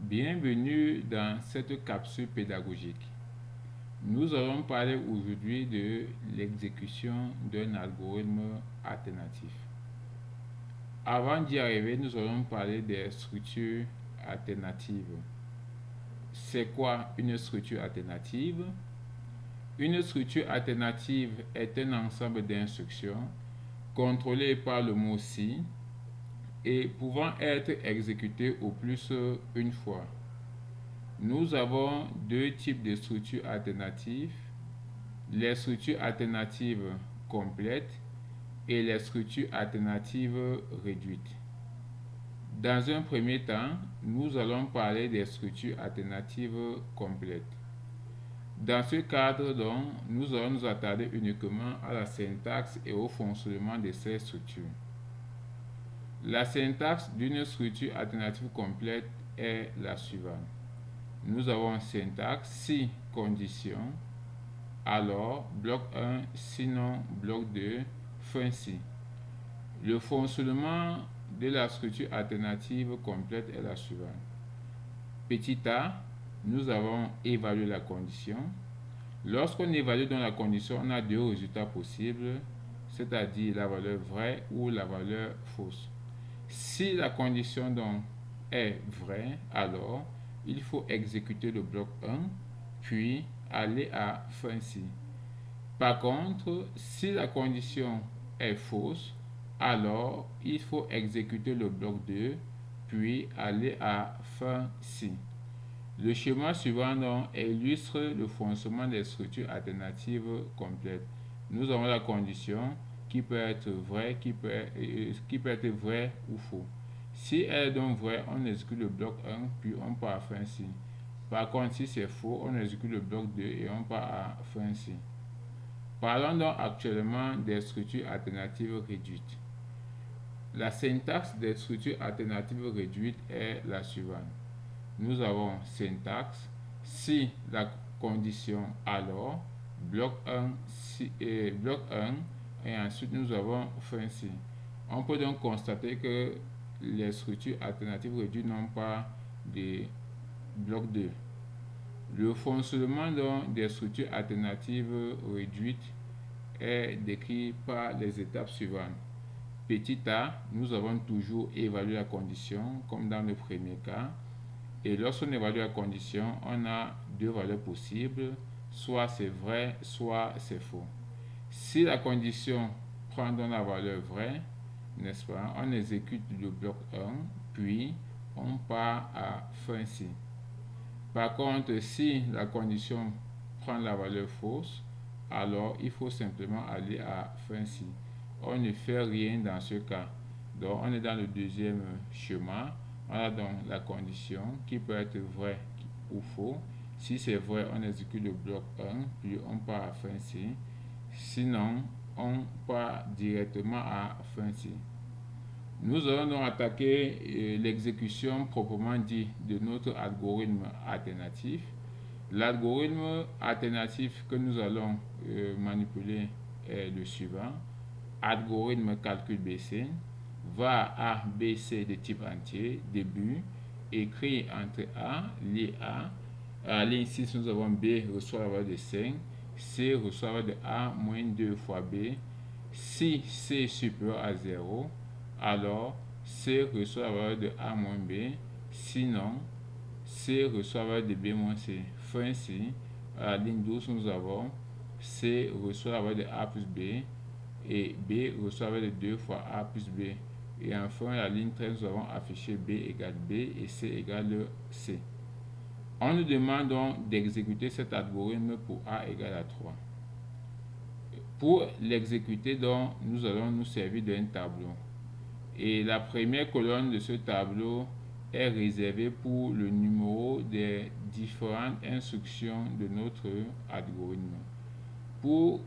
Bienvenue dans cette capsule pédagogique. Nous allons parler aujourd'hui de l'exécution d'un algorithme alternatif. Avant d'y arriver, nous allons parler des structures alternatives. C'est quoi une structure alternative? Une structure alternative est un ensemble d'instructions contrôlées par le mot si et pouvant être exécutées au plus une fois. Nous avons deux types de structures alternatives, les structures alternatives complètes et les structures alternatives réduites. Dans un premier temps, nous allons parler des structures alternatives complètes. Dans ce cadre, donc, nous allons nous attarder uniquement à la syntaxe et au fonctionnement de ces structures. La syntaxe d'une structure alternative complète est la suivante. Nous avons syntaxe si condition, alors bloc 1, sinon bloc 2, fin si. Le fonctionnement de la structure alternative complète est la suivante. Petit a, nous avons évalué la condition. Lorsqu'on évalue dans la condition, on a deux résultats possibles, c'est-à-dire la valeur vraie ou la valeur fausse. Si la condition donc est vraie, alors il faut exécuter le bloc 1, puis aller à fin si. Par contre, si la condition est fausse, alors il faut exécuter le bloc 2, puis aller à fin si. Le schéma suivant donc illustre le fonctionnement des structures alternatives complètes. Nous avons la condition qui peut être vraie, qui peut être vraie ou faux. Si elle est donc vraie, on exécute le bloc 1, puis on part à fin si. Par contre, si c'est faux, on exécute le bloc 2 et on part à fin si. Parlons donc actuellement des structures alternatives réduites. La syntaxe des structures alternatives réduites est la suivante. Nous avons syntaxe si la condition alors, bloc 1, bloc 1 et ensuite nous avons fin si. On peut donc constater que les structures alternatives réduites n'ont pas de bloc 2. Le fonctionnement donc des structures alternatives réduites est décrit par les étapes suivantes. Petit a, nous avons toujours évalué la condition comme dans le premier cas. Et lorsqu'on évalue la condition, on a deux valeurs possibles, soit c'est vrai, soit c'est faux. Si la condition prend donc la valeur vraie, n'est-ce pas, on exécute le bloc 1, puis on part à fin si. Par contre, si la condition prend la valeur fausse, alors il faut simplement aller à fin si. On ne fait rien dans ce cas. Donc on est dans le deuxième schéma. On a donc la condition qui peut être vraie ou faux. Si c'est vrai, on exécute le bloc 1, puis on part à fin si. Sinon, on part directement à fin si. Nous allons donc attaquer l'exécution proprement dit de notre algorithme alternatif. L'algorithme alternatif que nous allons manipuler est le suivant. Algorithme calcul BC va A, B, C de type entier, début, écrit entre A, lié A. À la ligne 6, nous avons B reçoit la valeur de 5, C reçoit la valeur de A moins 2 fois B. Si C est supérieur à 0, alors C reçoit la valeur de A moins B, sinon C reçoit la valeur de B moins C. Fin si, à la ligne 12, nous avons C reçoit la valeur de A plus B et B reçoit la valeur de 2 fois A plus B. Et enfin, à la ligne 13, nous avons affiché B égale B et C égale C. On nous demande donc d'exécuter cet algorithme pour A égale à 3. Pour l'exécuter, donc, nous allons nous servir d'un tableau. Et la première colonne de ce tableau est réservée pour le numéro des différentes instructions de notre algorithme. Pour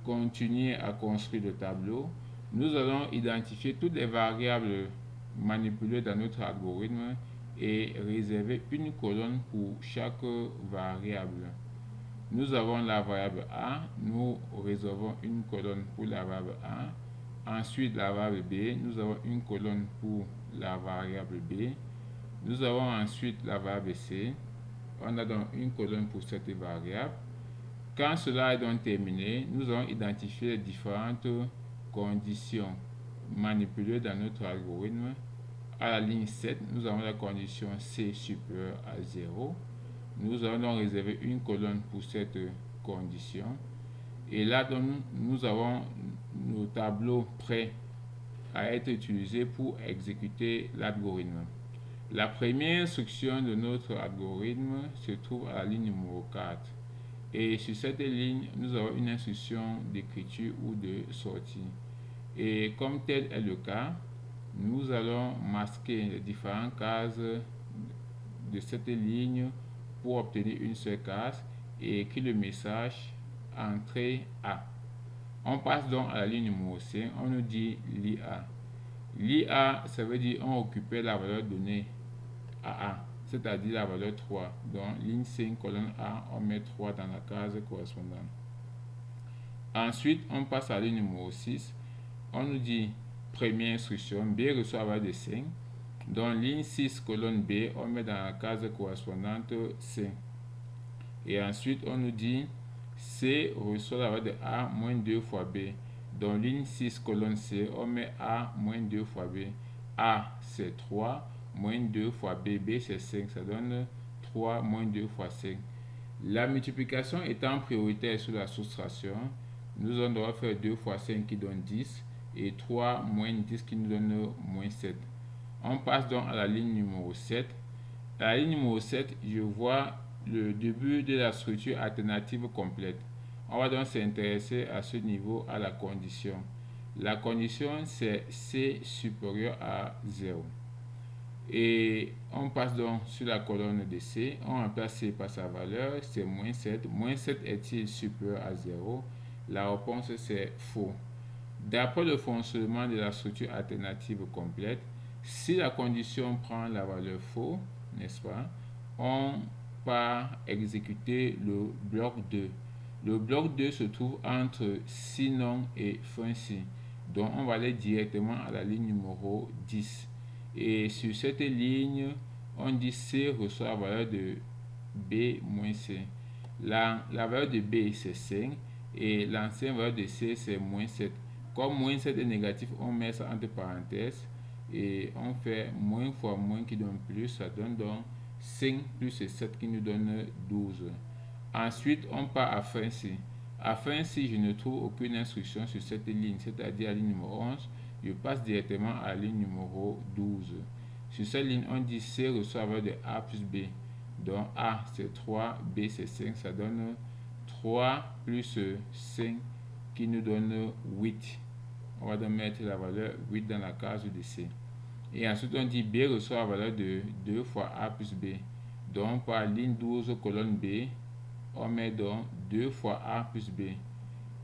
continuer à construire le tableau, nous allons identifier toutes les variables manipulées dans notre algorithme et réserver une colonne pour chaque variable. Nous avons la variable A, nous réservons une colonne pour la variable A. Ensuite, la variable B, nous avons une colonne pour la variable B. Nous avons ensuite la variable C. On a donc une colonne pour cette variable. Quand cela est donc terminé, nous allons identifier les différentes conditions manipulées dans notre algorithme. À la ligne 7, nous avons la condition C supérieure à 0. Nous allons donc réserver une colonne pour cette condition. Et là, donc, nous avons nos tableaux prêts à être utilisés pour exécuter l'algorithme. La première instruction de notre algorithme se trouve à la ligne numéro 4. Et sur cette ligne, nous avons une instruction d'écriture ou de sortie. Et comme tel est le cas, nous allons masquer les différentes cases de cette ligne pour obtenir une seule case et écrire le message entrée A. On passe donc à la ligne numéro 5, on nous dit l'IA. L'IA, ça veut dire on occupait la valeur donnée à A, c'est-à-dire la valeur 3. Donc, ligne 5, colonne A, on met 3 dans la case correspondante. Ensuite, on passe à la ligne numéro 6. On nous dit première instruction, B reçoit la valeur de 5. Donc, ligne 6, colonne B, on met dans la case correspondante 5. Et ensuite, on nous dit C reçoit la valeur de A moins 2 fois B. Donc, ligne 6, colonne C, on met A moins 2 fois B. A, c'est 3, moins 2 fois B. B, c'est 5, ça donne 3 moins 2 fois 5. La multiplication étant prioritaire sur la soustraction, nous allons devoir faire 2 fois 5 qui donne 10 et 3 moins 10 qui nous donne moins 7. On passe donc à la ligne numéro 7. À la ligne numéro 7, je vois le début de la structure alternative complète. On va donc s'intéresser à ce niveau à la condition. La condition, c'est C supérieur à 0. Et on passe donc sur la colonne de C. On remplace C par sa valeur, c'est moins 7. Moins 7 est-il supérieur à 0? La réponse, c'est faux. D'après le fonctionnement de la structure alternative complète, si la condition prend la valeur faux, n'est-ce pas, on part exécuter le bloc 2. Le bloc 2 se trouve entre sinon et fin si. Donc, on va aller directement à la ligne numéro 10. Et sur cette ligne, on dit C reçoit la valeur de B moins C. La valeur de B, c'est 5. Et l'ancienne valeur de C, c'est moins 7. Comme moins 7 est négatif, on met ça entre parenthèses. Et on fait moins fois moins qui donne plus. Ça donne donc 5 plus 7 qui nous donne 12. Ensuite, on part à fin si. À fin si je ne trouve aucune instruction sur cette ligne, c'est-à-dire la ligne numéro 11, je passe directement à la ligne numéro 12. Sur cette ligne, on dit C reçoit la valeur de A plus B. Donc A c'est 3, B c'est 5, ça donne 3 plus 5 qui nous donne 8. On va donc mettre la valeur 8 dans la case de C. Et ensuite, on dit B reçoit la valeur de 2 fois A plus B. Donc par ligne 12, colonne B, on met donc 2 fois A plus B.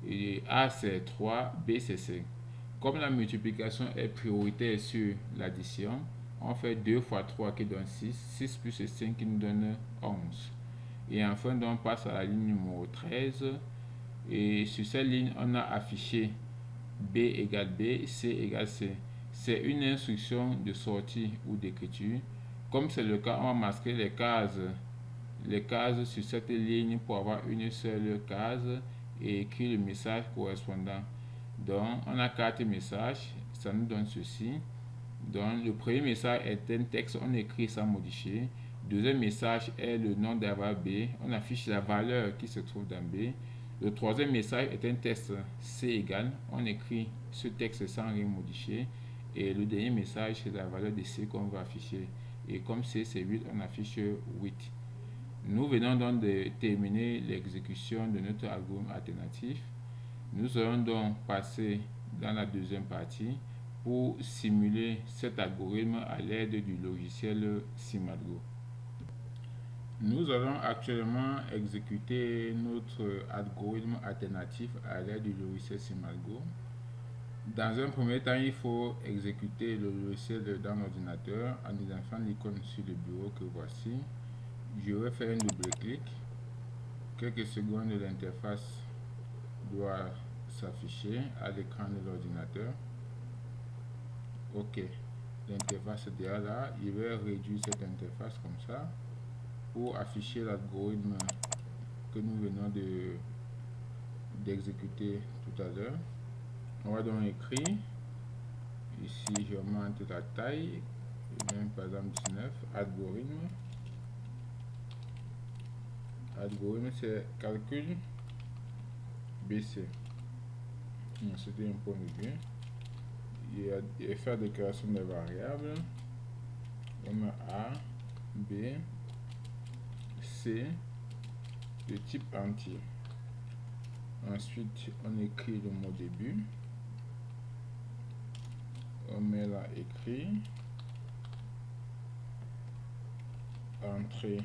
Et A c'est 3, B c'est 5. Comme la multiplication est prioritaire sur l'addition, on fait 2 fois 3 qui donne 6, 6 plus 5 qui nous donne 11. Et enfin, on passe à la ligne numéro 13. Et sur cette ligne, on a affiché B égale B, C égale C. C'est une instruction de sortie ou d'écriture. Comme c'est le cas, on va masquer les cases sur cette ligne pour avoir une seule case et écrire le message correspondant. Donc, on a 4 messages, ça nous donne ceci. Donc, le premier message est un texte, on écrit sans modifier. Le deuxième message est le nom de la variable B, on affiche la valeur qui se trouve dans B. Le troisième message est un texte C égale, on écrit ce texte sans rien modifier. Et le dernier message, c'est la valeur de C qu'on va afficher. Et comme C c'est 8, on affiche 8. Nous venons donc de terminer l'exécution de notre algorithme alternatif. Nous allons donc passer dans la deuxième partie pour simuler cet algorithme à l'aide du logiciel SimAlgo. Nous allons actuellement exécuter notre algorithme alternatif à l'aide du logiciel SimAlgo. Dans un premier temps, il faut exécuter le logiciel dans l'ordinateur en identifiant l'icône sur le bureau que voici. Je vais faire un double-clic. Quelques secondes, l'interface doit s'afficher à l'écran de l'ordinateur. Ok. l'interface DA là, il va réduire cette interface comme ça pour afficher l'algorithme que nous venons d'exécuter tout à l'heure. On va donc écrire ici, je augmente la taille, même par exemple 19, algorithme c'est calcul BC. C'était un point de vue. Il y a faire déclaration des variables. On met A, B, C de type entier. Ensuite, on écrit le mot début. On met là écrit. Entrée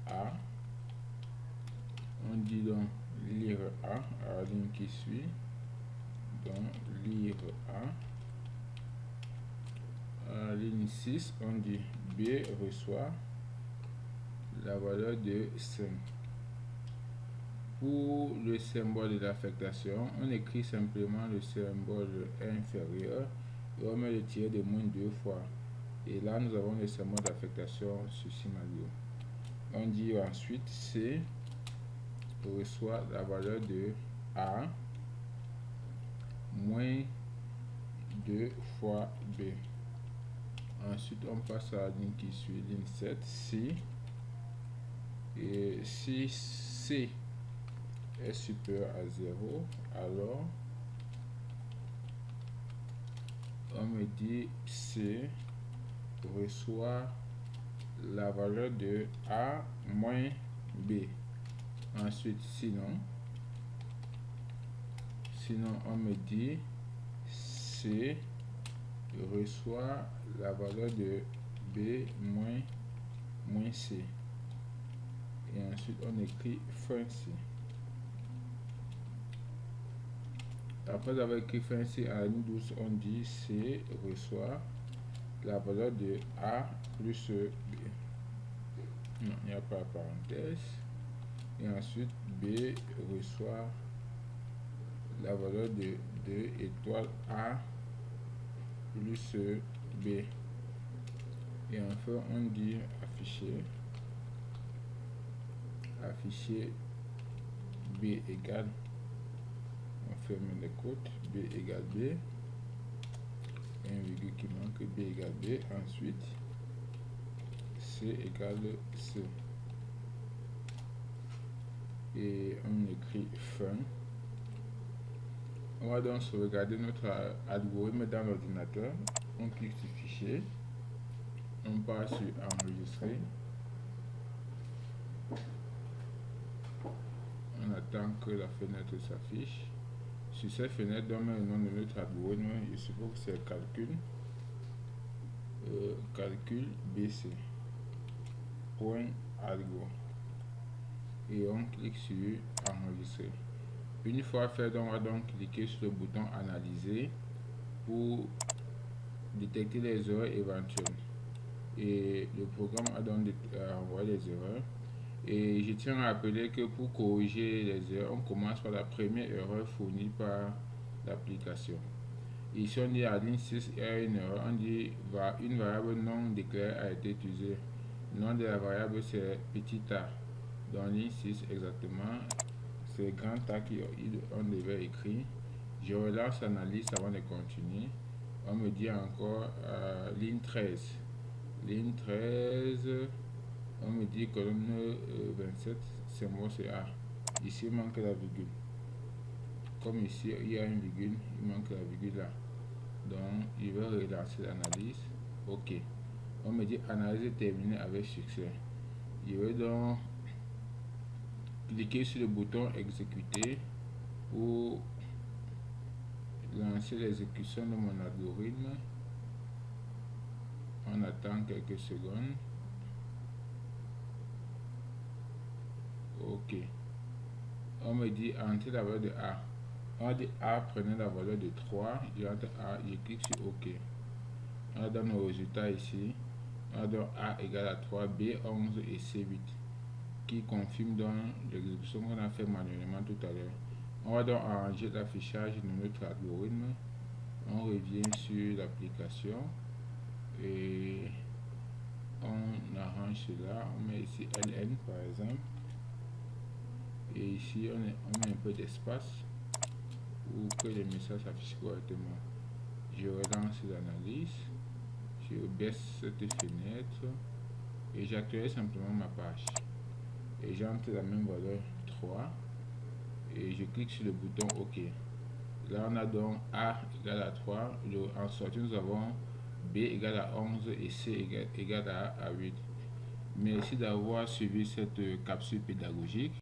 A. On dit donc lire A à la ligne qui suit. Donc lire A. À la ligne 6, on dit B reçoit la valeur de 5. Pour le symbole de l'affectation, on écrit simplement le symbole inférieur et on met le tiret de moins 2 fois. Et là, nous avons le symbole d'affectation sur Simalio. On dit ensuite C reçoit la valeur de A moins 2 fois B. Ensuite, on passe à la ligne qui suit, ligne 7, C. Et si C est supérieur à 0, alors on me dit C reçoit la valeur de A moins B. Ensuite, sinon on me dit C reçoit la valeur de B moins C. Et ensuite, on écrit fin C. Après avoir écrit fin C à la ligne 12, on dit C reçoit la valeur de A plus B. Non, il n'y a pas de parenthèse. Et ensuite, B reçoit la valeur de 2 étoiles A plus B. Et enfin, on dit afficher B égale, on ferme les côtes, B égale B, un virgule qui manque, B égale B, ensuite C égale C. Et on écrit fin. On va donc sauvegarder notre algorithme dans l'ordinateur. On clique sur fichier, on passe sur enregistrer. On attend que la fenêtre s'affiche. Sur cette fenêtre, on met le nom de notre algorithme. Il suppose que c'est calcul BC. Point algo. Et on clique sur enregistrer. Une fois fait, on va donc cliquer sur le bouton analyser pour détecter les erreurs éventuelles. Et le programme a donc envoyé les erreurs. Et je tiens à rappeler que pour corriger les erreurs, on commence par la première erreur fournie par l'application. Ici, on dit à la ligne 6, il y a une erreur. On dit une variable non déclarée a été utilisée. Le nom de la variable, c'est petit a. Dans ligne 6, exactement, c'est grand A qu'on devait écrire. Je relance l'analyse avant de continuer. On me dit encore ligne 13. Ligne 13, on me dit colonne 27, c'est moi, c'est A. Ici, il manque la virgule. Comme ici, il y a une virgule, il manque la virgule là. Donc, il va relancer l'analyse. OK. On me dit analyse terminée avec succès. Je vais donc cliquer sur le bouton exécuter pour lancer l'exécution de mon algorithme. On attend quelques secondes. OK. On me dit entrer la valeur de A. On dit A prenez la valeur de 3. J'entre A, je clique sur OK. On donne nos résultats ici. On donne A égale à 3, B 11 et C 8. Qui confirme donc l'exécution qu'on a fait manuellement tout à l'heure. On va donc arranger l'affichage de notre algorithme. On revient sur l'application. et on arrange cela, on met ici LN par exemple, et ici on met un peu d'espace pour que les messages s'affichent correctement. Je relance l'analyse, je baisse cette fenêtre et j'actualise simplement ma page et j'entre la même valeur 3 et je clique sur le bouton OK. Là on a donc A égale à 3, en sortie nous avons B égale à 11 et C égale à 8. Merci d'avoir suivi cette capsule pédagogique.